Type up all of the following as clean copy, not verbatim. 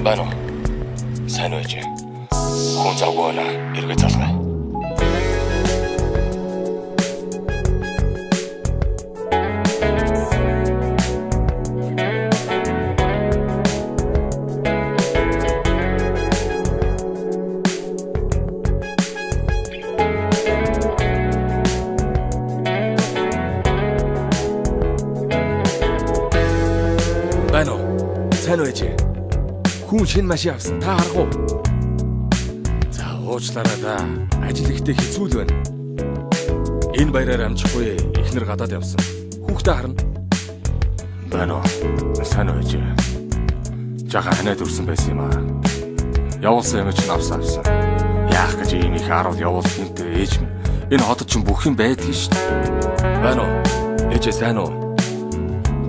Байна уу? Сайн уу ээж? Хүн завгүй байна. Эргээ залгая. Байна уу? Сайн уу ээж? Хүн шинэ машин авсан. Та харах уу? За уучлаарай да. Ажил ихтэй хэцүү л байна. Энэ баяраар амжихгүй эхнэр гадаад явсан. Хүүхдээ харна. Байна уу? Сайн уу ээж? Жахан ханаад үрсэн байсан юм аа. Явуулсан юм чинь авсан. Яах гэж ийм их арууд явуул гинтэй ээж минь. Энэ хотод ч бүх юм байдаг шүү дээ. Байна уу? Ээж сайн уу?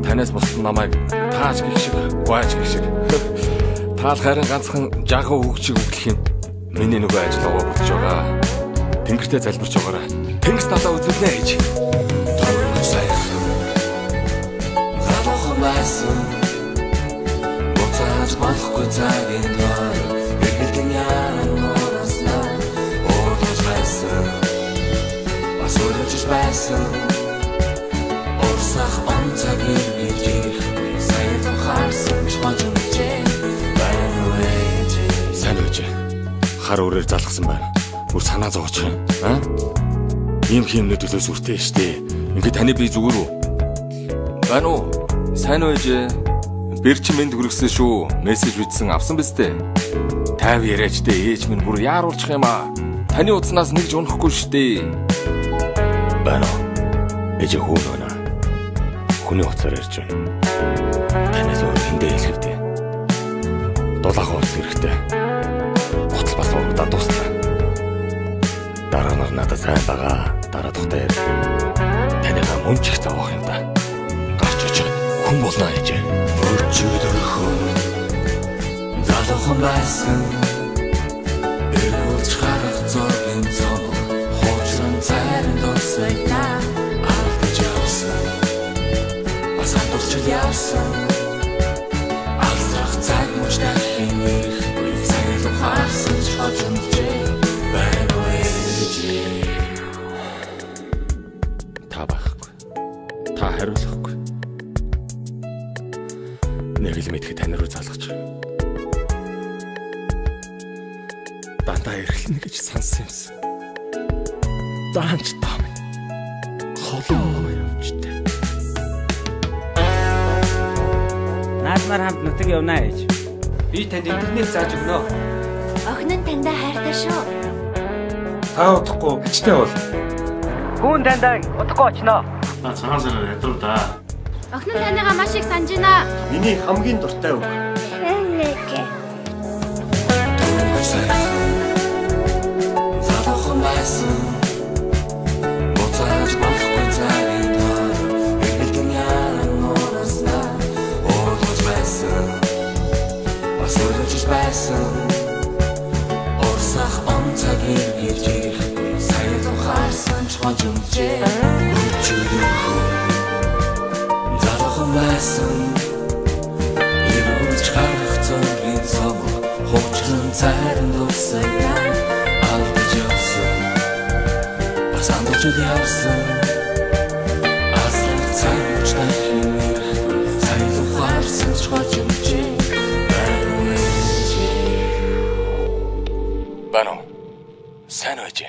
Танаас болсон намайг тааж гэх шиг, гуайж гэх шиг. Таал харин ганцхан жаахан үг шиг өглөх юм. Миний нөгөө ажил аваа бүтэж байгаа. Тэнгэртэй залбирч байгаарай. Тэнгис талаа үзүүлнэ гэж. Тойрог сайхан. Залуухан байсан. Буцааж болохгүй цагийн доор. Эргэлдэн яран нуураснаа. Оодож байсан. Бас өрөвчж байсан. Орсах онцаг иргэж ирэхгүй. Сайн тухаарсан ч хожимжээ. Сайн уу ээж? Хар өрөөр залгасан байна. Бүр санаа зовоочих юм. Аа? Ийм хэмнээ төлөөс үртэй штэ. Ингээд таны бие зүгээр үү? Байна уу? Сайн уу ээж? Бэрч мэнд хүргэсэн шүү. Мессеж бичсэн авсан биз дээ. 50 яриач дээ ээж минь бүр яаруулчих юм аа. Таны утаснаас нэгж унахгүй штэ. Байна уу? Ээж хүн байна. Хүний утсаар ярьж байна. Танаас өөр хиндэ хэлэхдээ. Дулаах ууц хэрэгтэй. Утас бас урагдаад дуусна. Дараа нар надад сайн байгаа. Дараа тухтай яар. Танайгаа мөн ч их зовоох юм да. Гарч очиод хүн болно ээж. Өрчөд өрхөн. Залуухан байсан. Эрүүлж харах зургийн цог. Хуучран цайрын дурсайна. Алдаж явсан. Бас андуурч явсан. Алсрах цаг мөчтэй хинэх. Сайн тухаарсан ч хожимжээ. Байна уу ээж? Та байхгүй. Та хариулахгүй. Нэг л мэдхэд тань руу залгаж. Дандаа эрхлэнэ гэж сансан юмсан. Даанч таа минь. Холоо явжтэй. Наадмаар хамт нутаг явна ээж. Би танд интернет зааж өгнө. Охин нь тандаа хайртай шүү. Та удахгүй ачтай бол. Хүн тандаа удахгүй очно. Та цагаан сараар ядруу да. Охин нь танайгаа маш их санаж байна. Миний хамгийн дуртай үг. Залуухан байсан. Буцааж болохгүй цагийн доор. Эргэлдэн яран нуураснаа. Оодож байсан. Бас өрөвчж байсан. Орсах онцаг иргэж ирэхгүй. Сайн тухаарсан ч хожимжээ. Өрчөд өрхөн. Залуухан байсан. Эрүүлж харах зургийн цог. Хуучран цайрын дурсайна. Алдаж явсан. Бас андуурч явсан. Алсрах цаг мөчтэй хинэхгүй. Сайн тухаарсан ч хожимжээ. Байна уу? Сайн уу ээж?